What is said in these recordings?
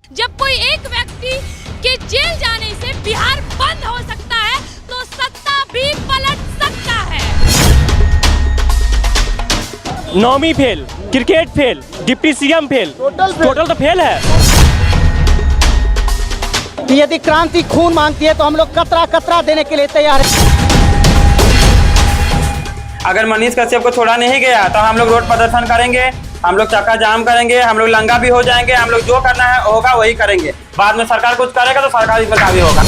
जब कोई एक व्यक्ति के जेल जाने से बिहार बंद हो सकता है तो सत्ता भी पलट सकता है। नौवीं fail, cricket fail, deputy CM fail, total तो फेल है। कि यदि क्रांति खून मांगती है तो हम लोग कतरा कतरा देने के लिए तैयार हैं। अगर मनीष कश्यप को छोड़ा नहीं गया तो हम लोग रोड प्रदर्शन करेंगे, हम लोग चक्का जाम करेंगे, हम लोग लंगा भी हो जाएंगे, हम लोग जो करना है होगा वही करेंगे। बाद में सरकार कुछ करेगा तो सरकारी पर भी होगा।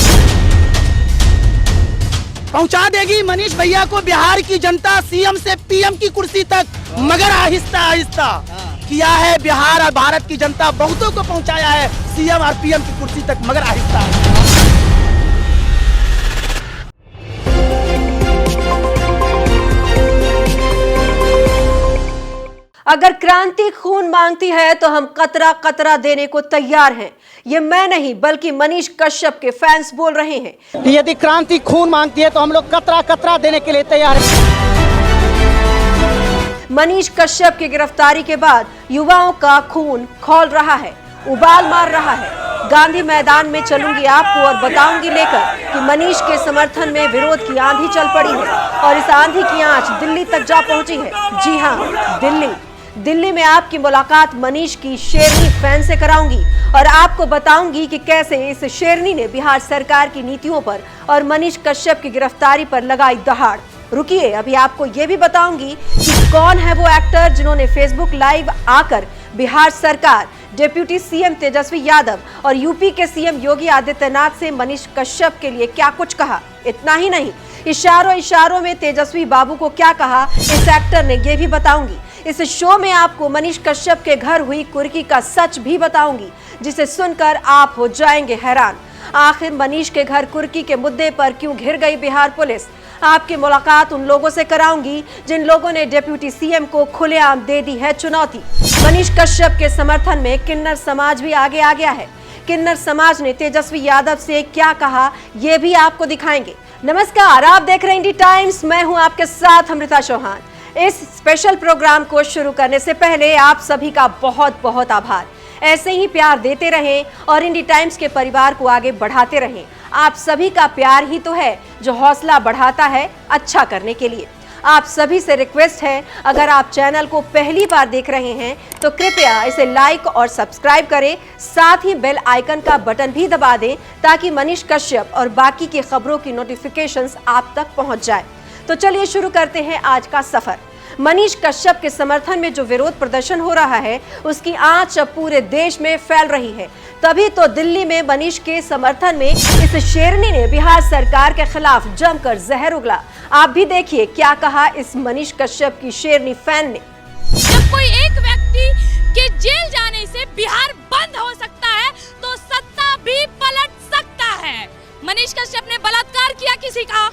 पहुंचा देगी मनीष भैया को बिहार की जनता सीएम से पीएम की कुर्सी तक, मगर आहिस्ता आहिस्ता किया है बिहार और भारत की जनता, बहुतों को पहुंचाया है सीएम और पीएम की कुर्सी तक, मगर आहिस्ता आहिस्ता। अगर क्रांति खून मांगती है तो हम कतरा कतरा देने को तैयार हैं। ये मैं नहीं बल्कि मनीष कश्यप के फैंस बोल रहे हैं। कि यदि क्रांति खून मांगती है तो हम लोग कतरा कतरा देने के लिए तैयार हैं। मनीष कश्यप की गिरफ्तारी के बाद युवाओं का खून खौल रहा है, उबाल मार रहा है। गांधी मैदान में चलूंगी आपको और बताऊंगी लेकर कि मनीष के समर्थन में विरोध की आंधी चल पड़ी है और इस आंधी की आंच दिल्ली तक जा पहुंची है। जी हाँ, दिल्ली में आपकी मुलाकात मनीष की शेरनी फैन से कराऊंगी और आपको बताऊंगी कि कैसे इस शेरनी ने बिहार सरकार की नीतियों पर और मनीष कश्यप की गिरफ्तारी पर लगाई दहाड़। रुकिए, अभी आपको ये भी बताऊंगी कि कौन है वो एक्टर जिन्होंने फेसबुक लाइव आकर बिहार सरकार, डिप्टी सीएम तेजस्वी यादव और यूपी के सीएम योगी आदित्यनाथ से मनीष कश्यप के लिए क्या कुछ कहा। इतना ही नहीं, इशारों में तेजस्वी बाबू को क्या कहा इस एक्टर ने, ये भी बताऊंगी। इस शो में आपको मनीष कश्यप के घर हुई कुर्की का सच भी बताऊंगी, जिसे सुनकर आप हो जाएंगे हैरान। आखिर मनीष के घर कुर्की के मुद्दे पर क्यों घिर गई बिहार पुलिस? आपकी मुलाकात उन लोगों से कराऊंगी जिन लोगों ने डिप्टी सीएम को खुलेआम दे दी है चुनौती। मनीष कश्यप के समर्थन में किन्नर समाज भी आगे आ गया है। किन्नर समाज ने तेजस्वी यादव से क्या कहा, ये भी आपको दिखाएंगे। नमस्कार, आप देख रहे हैं इंडी टाइम्स, मैं हूं आपके साथ अमृता चौहान। इस स्पेशल प्रोग्राम को शुरू करने से पहले आप सभी का बहुत बहुत आभार। ऐसे ही प्यार देते रहें और इंडी टाइम्स के परिवार को आगे बढ़ाते रहें। आप सभी का प्यार ही तो है जो हौसला बढ़ाता है अच्छा करने के लिए। आप सभी से रिक्वेस्ट है, अगर आप चैनल को पहली बार देख रहे हैं तो कृपया इसे लाइक और सब्सक्राइब करें, साथ ही बेल आइकन का बटन भी दबा दें ताकि मनीष कश्यप और बाकी की खबरों की नोटिफिकेशंस आप तक पहुंच जाए। तो चलिए शुरू करते हैं आज का सफर। मनीष कश्यप के समर्थन में जो विरोध प्रदर्शन हो रहा है उसकी आंच अब पूरे देश में फैल रही है। तभी तो दिल्ली में मनीष के समर्थन में इस शेरनी ने बिहार सरकार के खिलाफ जमकर जहर उगला। आप भी देखिए क्या कहा इस मनीष कश्यप की शेरनी फैन ने। जब कोई एक व्यक्ति के जेल जाने से बिहार बंद हो सकता है तो सत्ता भी पलट सकता है। मनीष कश्यप ने बलात्कार किया किसी का,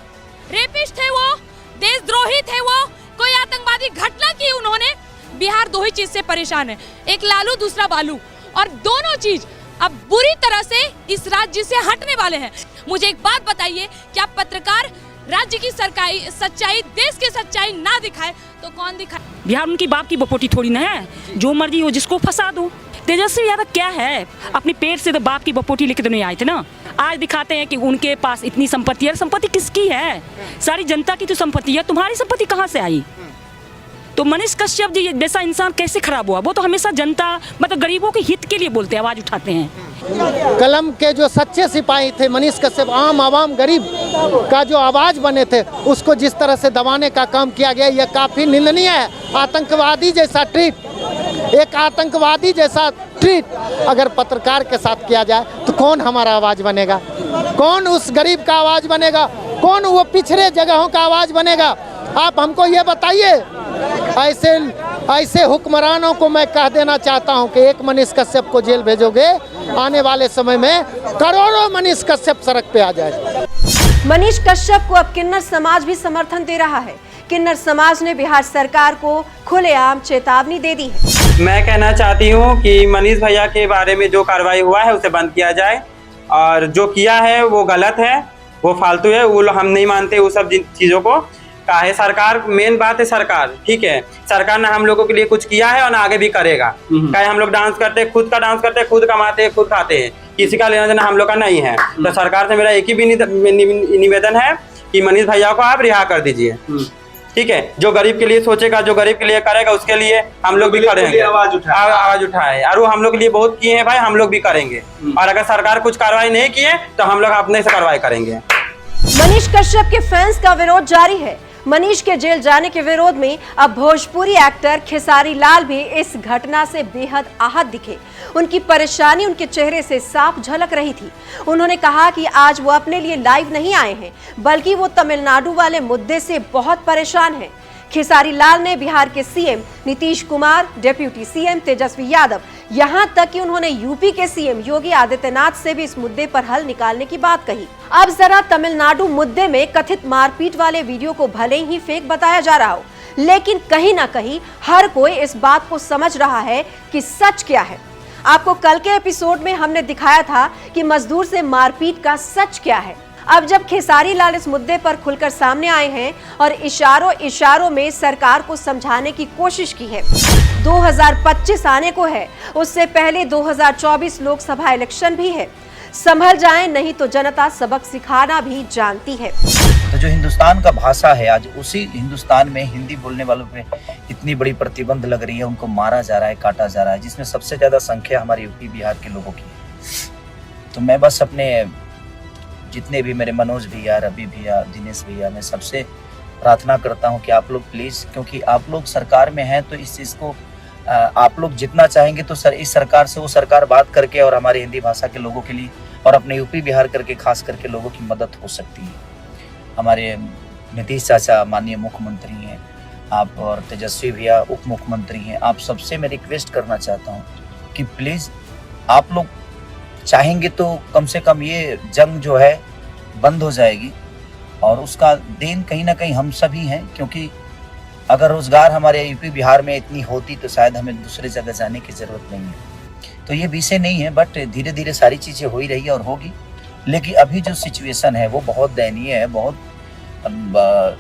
रेपिस्ट थे वो, देशद्रोही थे वो, कोई आतंकवादी घटना की उन्होंने। बिहार दो ही चीज से परेशान है, एक लालू दूसरा बालू, और दोनों चीज अब बुरी तरह से इस राज्य से हटने वाले हैं। मुझे एक बात बताइए, क्या पत्रकार राज्य की सरकारी सच्चाई, देश की सच्चाई ना दिखाए तो कौन दिखाए? बिहार उनकी बाप की बपोटी थोड़ी ना है, जो मर्जी हो जिसको फंसा दो। तेजस्वी यादव क्या है, अपने पेट से तो बाप की बपोटी लेके तो नहीं आए थे ना। आज दिखाते हैं कि उनके पास इतनी संपत्ति है। संपत्ति किसकी है? सारी जनता की तो संपत्ति है, तुम्हारी संपत्ति कहाँ से आई? तो मनीष कश्यप जी जैसा इंसान कैसे खराब हुआ? वो तो हमेशा जनता मतलब गरीबों के हित के लिए बोलते हैं, आवाज उठाते हैं। कलम के जो सच्चे सिपाही थे मनीष कश्यप, आम आवाम गरीब का जो आवाज बने थे, उसको जिस तरह से दबाने का काम किया गया, यह काफी निंदनीय है। आतंकवादी जैसा ट्रीट, एक आतंकवादी जैसा ट्रीट अगर पत्रकार के साथ किया जाए तो कौन हमारा आवाज बनेगा? कौन उस गरीब का आवाज बनेगा? कौन वो पिछड़े जगहों का आवाज बनेगा? आप हमको ये बताइए। ऐसे हुक्मरानों को मैं कह देना चाहता हूं कि एक मनीष कश्यप को जेल भेजोगे, आने वाले समय में करोड़ों मनीष कश्यप सड़क पे आ जाए। मनीष कश्यप को अब किन्नर समाज भी समर्थन दे रहा है। किन्नर समाज ने बिहार सरकार को खुलेआम चेतावनी दे दी है। मैं कहना चाहती हूँ कि मनीष भैया के बारे में जो कार्रवाई हुआ है उसे बंद किया जाए, और जो किया है वो गलत है, वो फालतू है, वो हम नहीं मानते वो सब चीज़ों को। का है सरकार, मेन बात है सरकार, ठीक है। सरकार ने हम लोगों के लिए कुछ किया है और आगे भी करेगा। चाहे हम लोग डांस करते हैं, खुद का डांस करते हैं, खुद कमाते हैं, खुद खाते हैं, किसी का लेना देना हम लोग का नहीं है। तो सरकार से मेरा एक ही भी निवेदन है कि मनीष भैया को आप रिहा कर दीजिए, ठीक है। जो गरीब के लिए सोचेगा, जो गरीब के लिए करेगा, उसके लिए हम लोग भी करेंगे, आवाज उठाए। और वो हम लोग के लिए बहुत किए हैं भाई, हम लोग भी करेंगे। और अगर सरकार कुछ कार्रवाई नहीं की है तो हम लोग अपने से कार्रवाई करेंगे। मनीष कश्यप के फैंस का विरोध जारी है। मनीष के जेल जाने के विरोध में अब भोजपुरी एक्टर खेसारी लाल भी इस घटना से बेहद आहत दिखे। उनकी परेशानी उनके चेहरे से साफ झलक रही थी। उन्होंने कहा कि आज वो अपने लिए लाइव नहीं आए हैं, बल्कि वो तमिलनाडु वाले मुद्दे से बहुत परेशान हैं। खेसारी लाल ने बिहार के CM Nitish Kumar, deputy CM Tejashwi Yadav, यहां तक कि उन्होंने यूपी के सीएम योगी आदित्यनाथ से भी इस मुद्दे पर हल निकालने की बात कही। अब जरा तमिलनाडु मुद्दे में कथित मारपीट वाले वीडियो को भले ही फेक बताया जा रहा हो, लेकिन कहीं ना कहीं हर कोई इस बात को समझ रहा है कि सच क्या है। आपको कल के एपिसोड में हमने दिखाया था कि मजदूर से मारपीट का सच क्या है। अब जब खेसारी लाल इस मुद्दे पर खुलकर सामने आए हैं और इशारों में सरकार को समझाने की कोशिश की है। 2025 आने को है, उससे पहले 2024 लोकसभा इलेक्शन भी है। संभल जाएं, नहीं तो जनता सबक सिखाना भी जानती है। तो जो हिंदुस्तान का भाषा है, आज उसी हिंदुस्तान में हिंदी बोलने वालों पे इतनी बड़ी प्रतिबंध लग रही है, उनको मारा जा रहा है, काटा जा रहा है, जिसमें सबसे ज्यादा संख्या हमारे यूपी बिहार के लोगों की है। तो मैं बस अपने जितने भी मेरे मनोज भैया, रवि भैया, दिनेश भैया, मैं सबसे प्रार्थना करता हूं कि आप लोग प्लीज़, क्योंकि आप लोग सरकार में हैं, तो इस चीज़ को आप लोग जितना चाहेंगे तो इस सरकार से वो सरकार बात करके और हमारे हिंदी भाषा के लोगों के लिए और अपने यूपी बिहार करके खास करके लोगों की मदद हो सकती है। हमारे नीतीश चाचा माननीय मुख्यमंत्री हैं, आप और तेजस्वी भैया उप मुख्यमंत्री हैं, आप सबसे मैं रिक्वेस्ट करना चाहता हूँ कि प्लीज़ आप लोग चाहेंगे तो कम से कम ये जंग जो है बंद हो जाएगी, और उसका देन कहीं ना कहीं हम सभी हैं, क्योंकि अगर रोजगार हमारे यूपी बिहार में इतनी होती तो शायद हमें दूसरे जगह जाने की ज़रूरत नहीं है। तो ये विषय नहीं है, बट धीरे धीरे सारी चीज़ें हो ही रही है और होगी। लेकिन अभी जो सिचुएशन है वो बहुत दयनीय है, बहुत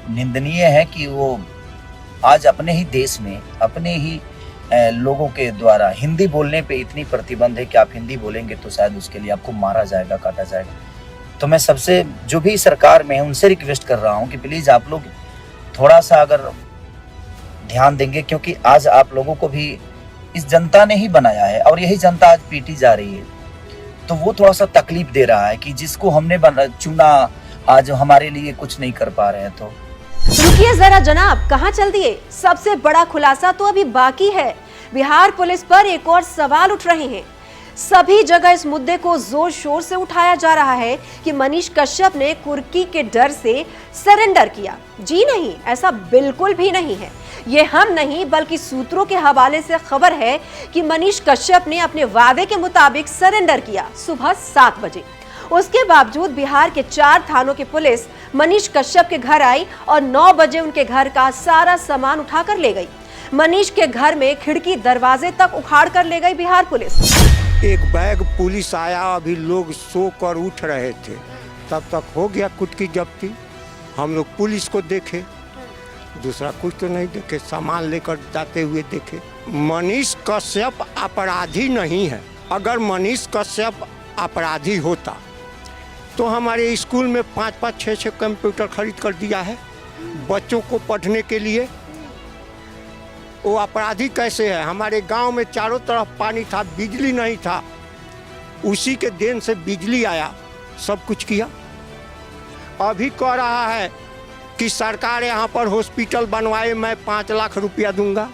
निंदनीय है कि वो आज अपने ही देश में अपने ही लोगों के द्वारा हिंदी बोलने पे इतनी प्रतिबंध है कि आप हिंदी बोलेंगे तो शायद उसके लिए आपको मारा जाएगा, काटा जाएगा। तो मैं सबसे जो भी सरकार में है उनसे रिक्वेस्ट कर रहा हूँ कि प्लीज़ आप लोग थोड़ा सा अगर ध्यान देंगे, क्योंकि आज आप लोगों को भी इस जनता ने ही बनाया है और यही जनता आज पीटी जा रही है। तो वो थोड़ा सा तकलीफ दे रहा है कि जिसको हमने चुना आज हमारे लिए कुछ नहीं कर पा रहे हैं। तो रुकिए जरा जनाब, कहां चल दिए? सबसे बड़ा खुलासा तो अभी बाकी है। बिहार पुलिस पर एक और सवाल उठ रहे हैं। सभी जगह इस मुद्दे को जोर शोर से उठाया जा रहा है कि मनीष कश्यप ने कुर्की के डर से सरेंडर किया। जी नहीं, ऐसा बिल्कुल भी नहीं है। ये हम नहीं बल्कि सूत्रों के हवाले से खबर है कि मनीष कश्यप ने अपने वादे के मुताबिक सरेंडर किया सुबह 7 बजे। उसके बावजूद बिहार के 4 थानों की पुलिस मनीष कश्यप के घर आई और 9 बजे उनके घर का सारा सामान उठाकर ले गई। मनीष के घर में खिड़की दरवाजे तक उखाड़ कर ले गई बिहार पुलिस। एक बैग पुलिस आया, अभी लोग सो कर उठ रहे थे, तब तक हो गया कुटकी जब्ती। हम लोग पुलिस को देखे, दूसरा कुछ तो नहीं देखे, सामान लेकर जाते हुए देखे। मनीष कश्यप अपराधी नहीं है। अगर मनीष कश्यप अपराधी होता तो हमारे स्कूल में 5-5, 6-6 कंप्यूटर खरीद कर दिया है बच्चों को पढ़ने के लिए। वो अपराधी कैसे है? हमारे गांव में चारों तरफ पानी था, बिजली नहीं था, उसी के देन से बिजली आया, सब कुछ किया। अभी कह रहा है कि सरकार यहाँ पर हॉस्पिटल बनवाए, मैं 5 लाख रुपया दूंगा।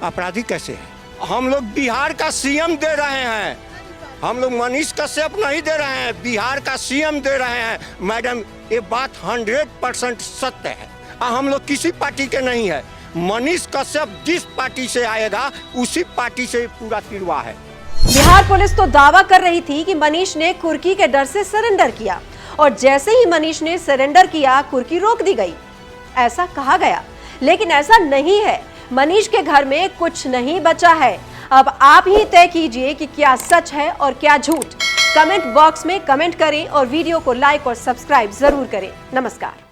अपराधी कैसे है? हम लोग बिहार का सीएम दे रहे हैं, हम लोग मनीष कश्यप नहीं दे रहे हैं, बिहार का सीएम दे रहे हैं। मैडम, ये बात 100% सत्य है। हम लोग किसी पार्टी के नहीं है। मनीष कश्यप जिस पार्टी से आएगा उसी पार्टी से पूरा तिरवा है। बिहार पुलिस तो दावा कर रही थी कि मनीष ने कुर्की के डर से सरेंडर किया और जैसे ही मनीष ने सरेंडर किया कुर्की रोक दी गई, ऐसा कहा गया। लेकिन ऐसा नहीं है। मनीष के घर में कुछ नहीं बचा है। अब आप ही तय कीजिए कि क्या सच है और क्या झूठ। कमेंट बॉक्स में कमेंट करें और वीडियो को लाइक और सब्सक्राइब जरूर करें। नमस्कार।